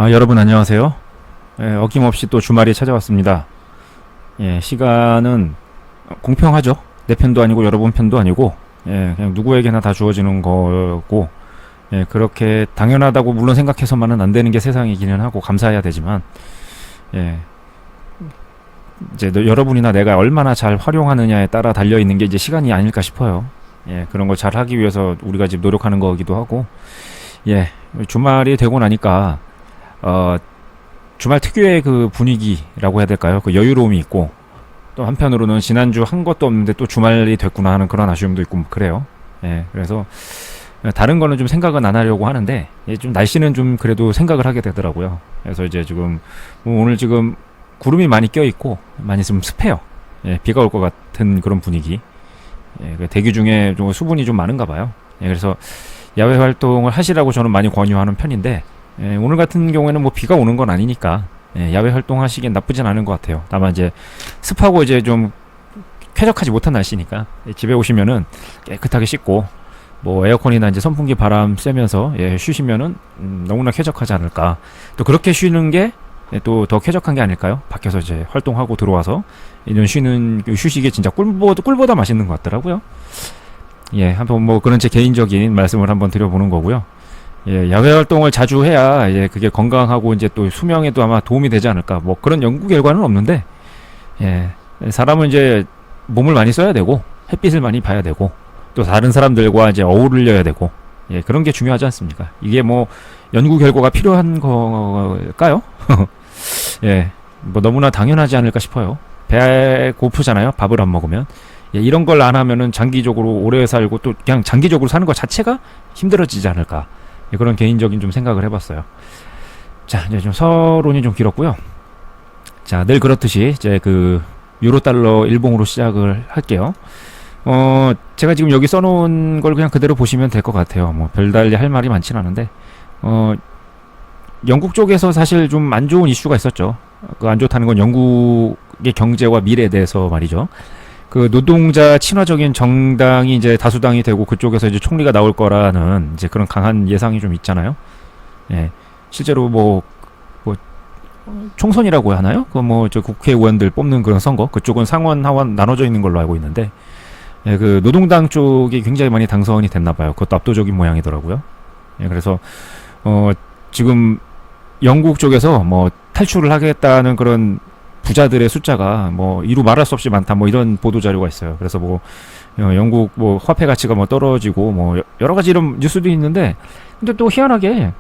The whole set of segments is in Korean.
여러분 안녕하세요. 어김없이 또 주말이 찾아왔습니다. 시간은 공평하죠. 내 편도 아니고 여러분 편도 아니고 그냥 누구에게나 다 주어지는 거고 그렇게 당연하다고 물론 생각해서만은 안 되는 게 세상이기는 하고 감사해야 되지만 이제 여러분이나 내가 얼마나 잘 활용하느냐에 따라 달려있는 게 이제 시간이 아닐까 싶어요. 그런 걸 잘 하기 위해서 우리가 지금 노력하는 거기도 하고 주말이 되고 나니까 주말 특유의 그 분위기라고 해야 될까요? 그 여유로움이 있고 또 한편으로는 지난주 한 것도 없는데 또 주말이 됐구나 하는 그런 아쉬움도 있고 그래요. 그래서 다른 거는 좀 생각은 안 하려고 하는데 좀 날씨는 좀 그래도 생각을 하게 되더라고요. 그래서 이제 지금 오늘 지금 구름이 많이 껴 있고 많이 좀 습해요. 비가 올 것 같은 그런 분위기. 대기 중에 좀 수분이 좀 많은가 봐요. 그래서 야외 활동을 하시라고 저는 많이 권유하는 편인데 오늘 같은 경우에는 뭐 비가 오는 건 아니니까 야외 활동하시기엔 나쁘진 않은 것 같아요. 다만 이제 습하고 이제 좀 쾌적하지 못한 날씨니까 집에 오시면은 깨끗하게 씻고 뭐 에어컨이나 이제 선풍기 바람 쐬면서 쉬시면은 너무나 쾌적하지 않을까. 또 그렇게 쉬는 게 또 더 쾌적한 게 아닐까요? 밖에서 이제 활동하고 들어와서 이런 쉬는 휴식이 진짜 꿀보다 맛있는 것 같더라고요. 한번 뭐 그런 제 개인적인 말씀을 한번 드려보는 거고요. 야외 활동을 자주 해야 그게 건강하고 이제 또 수명에도 아마 도움이 되지 않을까. 뭐 그런 연구 결과는 없는데, 사람은 이제 몸을 많이 써야 되고, 햇빛을 많이 봐야 되고, 또 다른 사람들과 이제 어울려야 되고, 그런 게 중요하지 않습니까? 이게 뭐 연구 결과가 필요한 걸까요? 뭐 너무나 당연하지 않을까 싶어요. 배고프잖아요. 밥을 안 먹으면. 이런 걸 안 하면은 장기적으로 오래 살고 또 그냥 장기적으로 사는 것 자체가 힘들어지지 않을까. 그런 개인적인 좀 생각을 해봤어요. 자, 이제 좀 서론이 좀 길었고요. 자, 늘 그렇듯이 이제 그 유로 달러 일봉으로 시작을 할게요. 제가 지금 여기 써놓은 걸 그냥 그대로 보시면 될 것 같아요. 뭐 별달리 할 말이 많진 않은데, 영국 쪽에서 사실 좀 안 좋은 이슈가 있었죠. 그 안 좋다는 건 영국의 경제와 미래에 대해서 말이죠. 그 노동자 친화적인 정당이 이제 다수당이 되고 그쪽에서 이제 총리가 나올 거라는 이제 그런 강한 예상이 좀 있잖아요. 실제로 뭐 총선이라고 하나요? 그 뭐 저 국회의원들 뽑는 그런 선거 그쪽은 상원 하원 나눠져 있는 걸로 알고 있는데 그 노동당 쪽이 굉장히 많이 당선이 됐나 봐요. 그것도 압도적인 모양이더라고요. 그래서 지금 영국 쪽에서 뭐 탈출을 하겠다는 그런 부자들의 숫자가 뭐 이루 말할 수 없이 많다 뭐 이런 보도 자료가 있어요. 그래서 뭐 영국 뭐 화폐 가치가 뭐 떨어지고 뭐 여러 가지 이런 뉴스도 있는데 근데 또 희한하게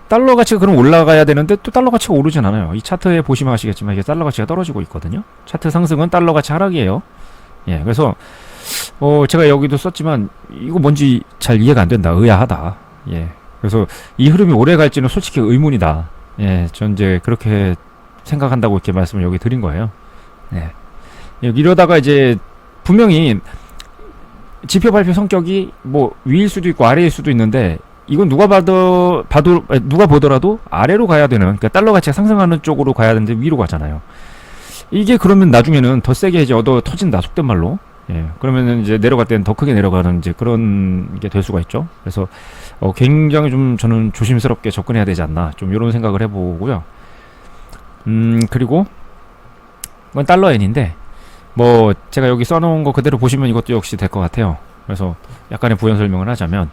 달러 가치가 그럼 올라가야 되는데 또 달러 가치가 오르진 않아요. 이 차트에 보시면 아시겠지만 이게 달러 가치가 떨어지고 있거든요. 차트 상승은 달러 가치 하락이에요. 그래서 제가 여기도 썼지만 이거 뭔지 잘 이해가 안 된다. 의아하다. 그래서 이 흐름이 오래 갈지는 솔직히 의문이다. 전 이제 그렇게 생각한다고 이렇게 말씀을 여기 드린 거예요. 이러다가 이제 분명히 지표 발표 성격이 뭐 위일 수도 있고 아래일 수도 있는데 이건 누가 누가 보더라도 아래로 가야 되는, 그러니까 달러 가치가 상승하는 쪽으로 가야 되는데 위로 가잖아요. 이게 그러면 나중에는 더 세게 이제 터진다, 속된 말로. 그러면은 이제 내려갈 때는 더 크게 내려가는 이제 그런 게 될 수가 있죠. 그래서 굉장히 좀 저는 조심스럽게 접근해야 되지 않나, 좀 이런 생각을 해보고요. 그리고 이건 달러엔인데 뭐 제가 여기 써놓은 거 그대로 보시면 이것도 역시 될 것 같아요. 그래서 약간의 부연 설명을 하자면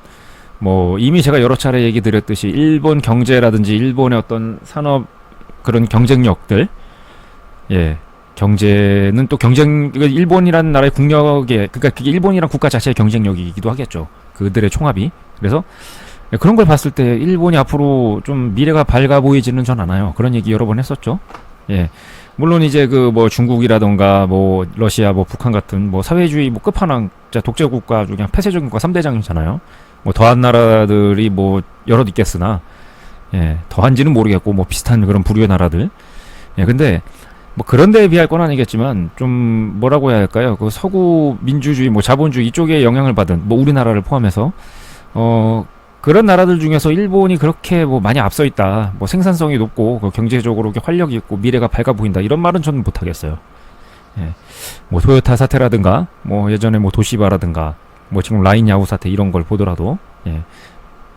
뭐 이미 제가 여러 차례 얘기 드렸듯이 일본 경제라든지 일본의 어떤 산업 그런 경쟁력들, 경제는 또 일본이라는 나라의 국력에, 그러니까 그게 일본이란 국가 자체의 경쟁력이기도 하겠죠. 그들의 총합이. 그래서 그런 걸 봤을 때 일본이 앞으로 좀 미래가 밝아 보이지는 전 않아요. 그런 얘기 여러 번 했었죠. 물론 이제 그 뭐 중국이라던가 뭐 러시아 뭐 북한 같은 뭐 사회주의 뭐 끝판왕 독재 국가 중에 폐쇄적인 국가 3대장이잖아요. 뭐 더한 나라들이 뭐 여럿 있겠으나 더한지는 모르겠고 뭐 비슷한 그런 부류의 나라들. 근데 뭐 그런 데에 비할 건 아니겠지만 좀 뭐라고 해야 할까요? 그 서구 민주주의 뭐 자본주의 이쪽에 영향을 받은 뭐 우리나라를 포함해서 그런 나라들 중에서 일본이 그렇게 뭐 많이 앞서 있다, 뭐 생산성이 높고 경제적으로 활력이 있고 미래가 밝아 보인다, 이런 말은 저는 못 하겠어요. 뭐 토요타 사태라든가 뭐 예전에 뭐 도시바라든가 뭐 지금 라인 야후 사태 이런 걸 보더라도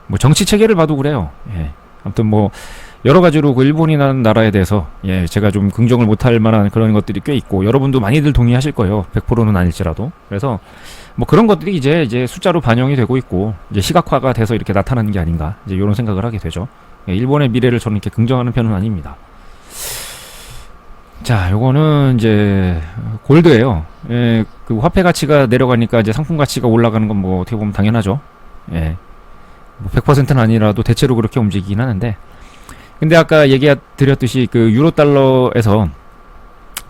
뭐 정치 체계를 봐도 그래요. 아무튼 뭐 여러 가지로 그 일본이라는 나라에 대해서 예, 제가 좀 긍정을 못할 만한 그런 것들이 꽤 있고 여러분도 많이들 동의하실 거예요. 100%는 아닐지라도. 그래서 뭐 그런 것들이 이제 숫자로 반영이 되고 있고 이제 시각화가 돼서 이렇게 나타나는 게 아닌가 이제 이런 생각을 하게 되죠. 예, 일본의 미래를 저는 이렇게 긍정하는 편은 아닙니다. 자, 요거는 이제 골드예요. 예, 그 화폐 가치가 내려가니까 이제 상품 가치가 올라가는 건 뭐 어떻게 보면 당연하죠. 예. 뭐 100%는 아니라도 대체로 그렇게 움직이긴 하는데 근데 아까 얘기 드렸듯이 그 유로 달러에서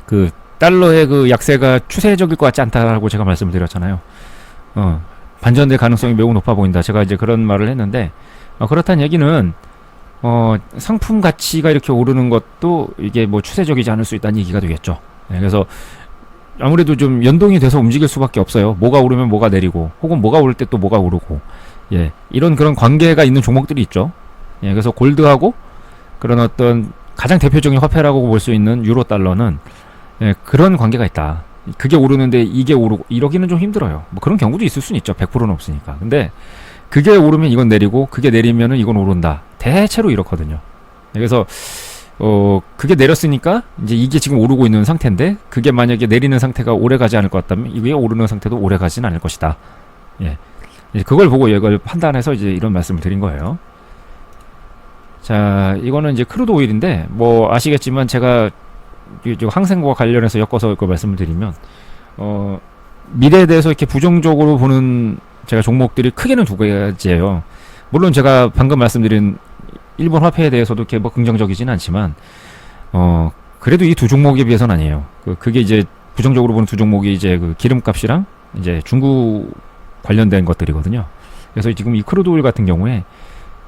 그 달러의 그 약세가 추세적일 것 같지 않다라고 제가 말씀을 드렸잖아요. 반전될 가능성이 매우 높아 보인다. 제가 이제 그런 말을 했는데 그렇다는 얘기는 상품 가치가 이렇게 오르는 것도 이게 뭐 추세적이지 않을 수 있다는 얘기가 되겠죠. 네, 그래서 아무래도 좀 연동이 돼서 움직일 수밖에 없어요. 뭐가 오르면 뭐가 내리고 혹은 뭐가 오를 때 또 뭐가 오르고 예, 이런 그런 관계가 있는 종목들이 있죠. 예, 그래서 골드하고 그런 어떤 가장 대표적인 화폐라고 볼 수 있는 유로 달러는 예, 그런 관계가 있다. 그게 오르는데 이게 오르고 이러기는 좀 힘들어요. 뭐 그런 경우도 있을 수는 있죠. 100%는 없으니까. 근데 그게 오르면 이건 내리고 그게 내리면은 이건 오른다. 대체로 이렇거든요. 그래서 그게 내렸으니까 이제 이게 지금 오르고 있는 상태인데 그게 만약에 내리는 상태가 오래 가지 않을 것 같다면 이게 오르는 상태도 오래 가지는 않을 것이다. 예. 그걸 보고 이걸 판단해서 이제 이런 말씀을 드린 거예요. 자, 이거는 이제 크루드 오일인데 뭐 아시겠지만 제가 항생과 관련해서 엮어서 그 말씀을 드리면 미래에 대해서 이렇게 부정적으로 보는 제가 종목들이 크게는 두 가지예요. 물론 제가 방금 말씀드린 일본 화폐에 대해서도 이렇게 뭐 긍정적이진 않지만 그래도 이 두 종목에 비해서는 아니에요. 그게 이제 부정적으로 보는 두 종목이 이제 그 기름값이랑 이제 중국 관련된 것들이거든요. 그래서 지금 이 크루드 오일 같은 경우에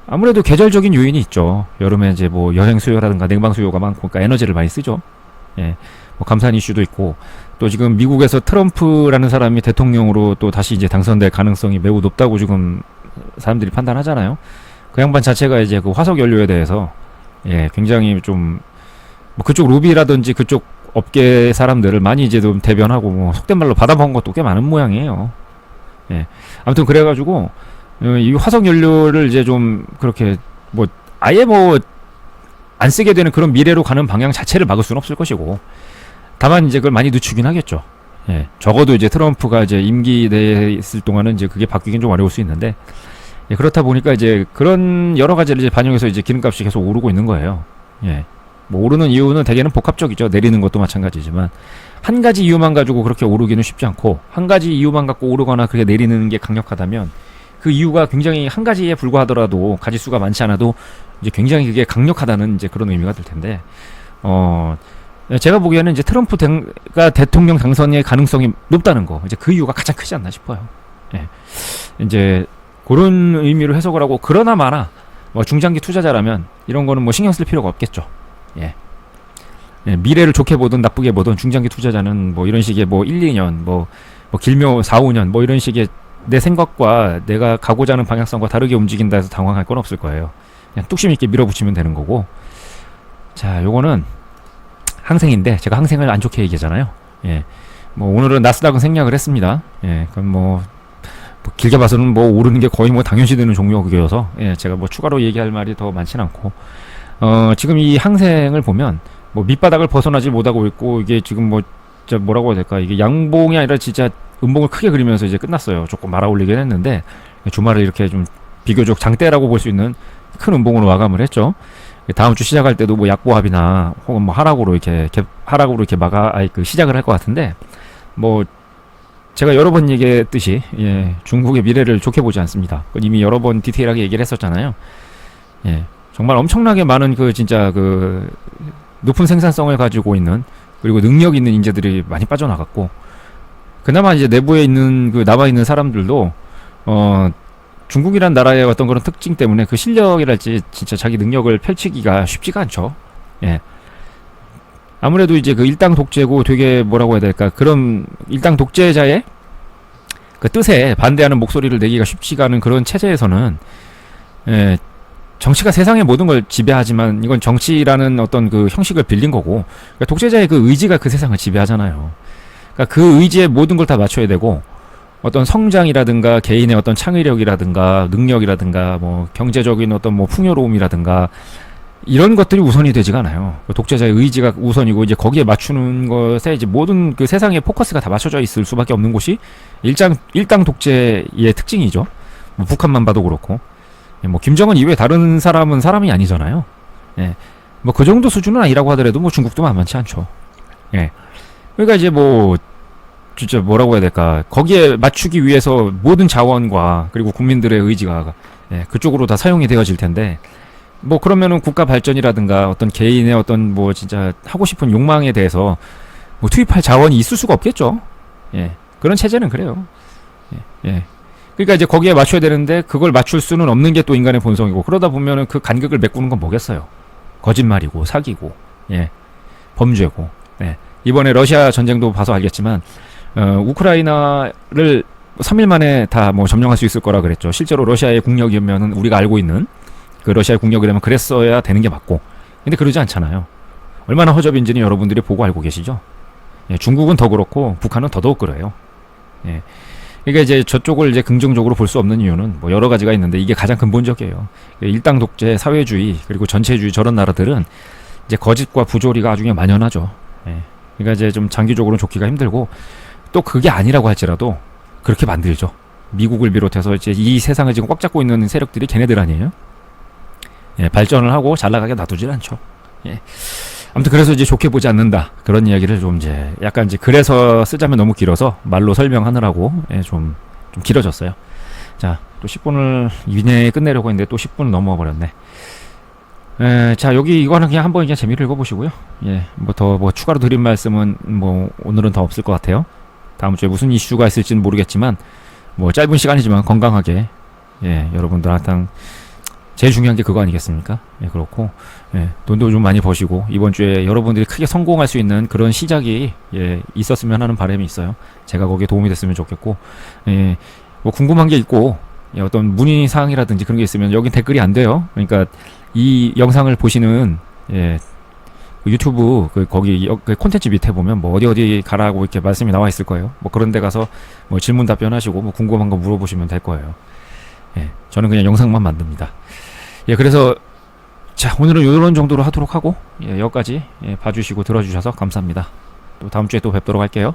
아무래도 계절적인 요인이 있죠. 여름에 이제 뭐 여행 수요라든가 냉방 수요가 많고 그러니까 에너지를 많이 쓰죠. 예. 뭐 감산 이슈도 있고 또 지금 미국에서 트럼프라는 사람이 대통령으로 또 다시 이제 당선될 가능성이 매우 높다고 지금 사람들이 판단하잖아요. 그 양반 자체가 이제 그 화석 연료에 대해서 예, 굉장히 좀 뭐 그쪽 로비라든지 그쪽 업계 사람들을 많이 이제 좀 대변하고 뭐 속된 말로 받아먹은 것도 꽤 많은 모양이에요. 예. 아무튼 그래가지고 이 화석 연료를 이제 좀 그렇게 뭐 아예 뭐 안 쓰게 되는 그런 미래로 가는 방향 자체를 막을 수는 없을 것이고 다만 이제 그걸 많이 늦추긴 하겠죠. 예. 적어도 이제 트럼프가 이제 임기 내에 있을 동안은 이제 그게 바뀌긴 좀 어려울 수 있는데 예, 그렇다 보니까 이제 그런 여러 가지를 이제 반영해서 이제 기름값이 계속 오르고 있는 거예요. 예. 뭐 오르는 이유는 대개는 복합적이죠. 내리는 것도 마찬가지지만 한 가지 이유만 가지고 그렇게 오르기는 쉽지 않고 한 가지 이유만 갖고 오르거나 그렇게 내리는 게 강력하다면 그 이유가 굉장히 한 가지에 불과하더라도 가지수가 많지 않아도 이제 굉장히 그게 강력하다는 이제 그런 의미가 될 텐데 제가 보기에는 이제 트럼프가 대통령 당선의 가능성이 높다는 거 이제 그 이유가 가장 크지 않나 싶어요. 예. 이제 그런 의미로 해석을 하고 그러나 마나 뭐 중장기 투자자라면 이런 거는 뭐 신경 쓸 필요가 없겠죠. 예. 예, 미래를 좋게 보든 나쁘게 보든 중장기 투자자는 뭐 이런 식의 뭐 1, 2년 뭐 길면 4, 5년 뭐 이런 식의 내 생각과 내가 가고자 하는 방향성과 다르게 움직인다 해서 당황할 건 없을 거예요. 그냥 뚝심 있게 밀어붙이면 되는 거고. 자, 요거는 항생인데 제가 항생을 안 좋게 얘기하잖아요. 예. 뭐 오늘은 나스닥은 생략을 했습니다. 예. 그럼 뭐 길게 봐서는 뭐 오르는 게 거의 뭐 당연시 되는 종목이어서 예, 제가 뭐 추가로 얘기할 말이 더 많진 않고 지금 이 항생을 보면 뭐 밑바닥을 벗어나지 못하고 있고 이게 지금 뭐 진짜 뭐라고 해야 될까 이게 양봉이 아니라 진짜 음봉을 크게 그리면서 이제 끝났어요. 조금 말아 올리긴 했는데 주말에 이렇게 좀 비교적 장대라고 볼 수 있는 큰 음봉으로 마감을 했죠. 다음 주 시작할 때도 뭐 약보합이나 혹은 뭐 하락으로 이렇게 시작을 할 것 같은데 뭐 제가 여러 번 얘기했듯이 예, 중국의 미래를 좋게 보지 않습니다. 이미 여러 번 디테일하게 얘기를 했었잖아요. 예, 정말 엄청나게 많은 그 진짜 그 높은 생산성을 가지고 있는 그리고 능력 있는 인재들이 많이 빠져나갔고 그나마 이제 내부에 있는 그 남아 있는 사람들도 중국이란 나라의 어떤 그런 특징 때문에 그 실력이랄지 진짜 자기 능력을 펼치기가 쉽지가 않죠. 예. 아무래도 이제 그 일당 독재고 되게 뭐라고 해야 될까 그런 일당 독재자의 그 뜻에 반대하는 목소리를 내기가 쉽지가 않은 그런 체제에서는 예, 정치가 세상의 모든 걸 지배하지만 이건 정치라는 어떤 그 형식을 빌린 거고 그러니까 독재자의 그 의지가 그 세상을 지배하잖아요. 그러니까 그 의지에 모든 걸 다 맞춰야 되고 어떤 성장이라든가 개인의 어떤 창의력이라든가 능력이라든가 뭐 경제적인 어떤 뭐 풍요로움이라든가 이런 것들이 우선이 되지가 않아요. 그 독재자의 의지가 우선이고 이제 거기에 맞추는 것에 이제 모든 그 세상의 포커스가 다 맞춰져 있을 수밖에 없는 곳이 일당 독재의 특징이죠. 뭐 북한만 봐도 그렇고, 예, 뭐 김정은 이외에 다른 사람은 사람이 아니잖아요. 예, 뭐 그 정도 수준은 아니라고 하더라도 뭐 중국도 만만치 않죠. 예, 그러니까 이제 뭐 진짜 뭐라고 해야 될까, 거기에 맞추기 위해서 모든 자원과 그리고 국민들의 의지가 예, 그쪽으로 다 사용이 되어질 텐데. 뭐 그러면은 국가 발전이라든가 어떤 개인의 어떤 뭐 진짜 하고 싶은 욕망에 대해서 뭐 투입할 자원이 있을 수가 없겠죠. 예. 그런 체제는 그래요. 예. 예. 그러니까 이제 거기에 맞춰야 되는데 그걸 맞출 수는 없는 게 또 인간의 본성이고, 그러다 보면은 그 간격을 메꾸는 건 뭐겠어요? 거짓말이고 사기고, 예. 범죄고. 예. 이번에 러시아 전쟁도 봐서 알겠지만 우크라이나를 3일 만에 다 뭐 점령할 수 있을 거라 그랬죠. 실제로 러시아의 국력이면은 우리가 알고 있는 그 러시아의 국력이라면 그랬어야 되는 게 맞고, 근데 그러지 않잖아요. 얼마나 허접인지는 여러분들이 보고 알고 계시죠. 예, 중국은 더 그렇고 북한은 더더욱 그래요. 예, 그러니까 이제 저쪽을 이제 긍정적으로 볼 수 없는 이유는 뭐 여러 가지가 있는데 이게 가장 근본적이에요. 일당 독재, 사회주의 그리고 전체주의 저런 나라들은 이제 거짓과 부조리가 아주 그냥 만연하죠. 예, 그러니까 이제 좀 장기적으로 좋기가 힘들고, 또 그게 아니라고 할지라도 그렇게 만들죠. 미국을 비롯해서 이제 이 세상을 지금 꽉 잡고 있는 세력들이 걔네들 아니에요? 예, 발전을 하고 잘 나가게 놔두질 않죠. 예. 아무튼 그래서 이제 좋게 보지 않는다. 그런 이야기를 좀 이제 약간 이제 그래서 쓰자면 너무 길어서 말로 설명하느라고 예, 좀 길어졌어요. 자, 또 10분을 이내에 끝내려고 했는데 또 10분 넘어가 버렸네. 자, 여기 이거는 그냥 한번 그냥 재미를 읽어보시고요. 예, 뭐 더 뭐 추가로 드린 말씀은 뭐 오늘은 더 없을 것 같아요. 다음 주에 무슨 이슈가 있을지는 모르겠지만 뭐 짧은 시간이지만 건강하게 예, 여러분들 항상 제일 중요한 게 그거 아니겠습니까? 예, 그렇고, 예, 돈도 좀 많이 버시고, 이번 주에 여러분들이 크게 성공할 수 있는 그런 시작이, 예, 있었으면 하는 바람이 있어요. 제가 거기에 도움이 됐으면 좋겠고, 예, 뭐 궁금한 게 있고, 예, 어떤 문의사항이라든지 그런 게 있으면 여긴 댓글이 안 돼요. 그러니까 이 영상을 보시는, 예, 그 유튜브, 거기, 그 콘텐츠 밑에 보면 뭐 어디 가라고 이렇게 말씀이 나와 있을 거예요. 뭐 그런 데 가서 뭐 질문 답변하시고, 뭐 궁금한 거 물어보시면 될 거예요. 예, 저는 그냥 영상만 만듭니다. 예, 그래서 자, 오늘은 이런 정도로 하도록 하고, 예, 여기까지 예, 봐주시고 들어주셔서 감사합니다. 또 다음 주에 또 뵙도록 할게요.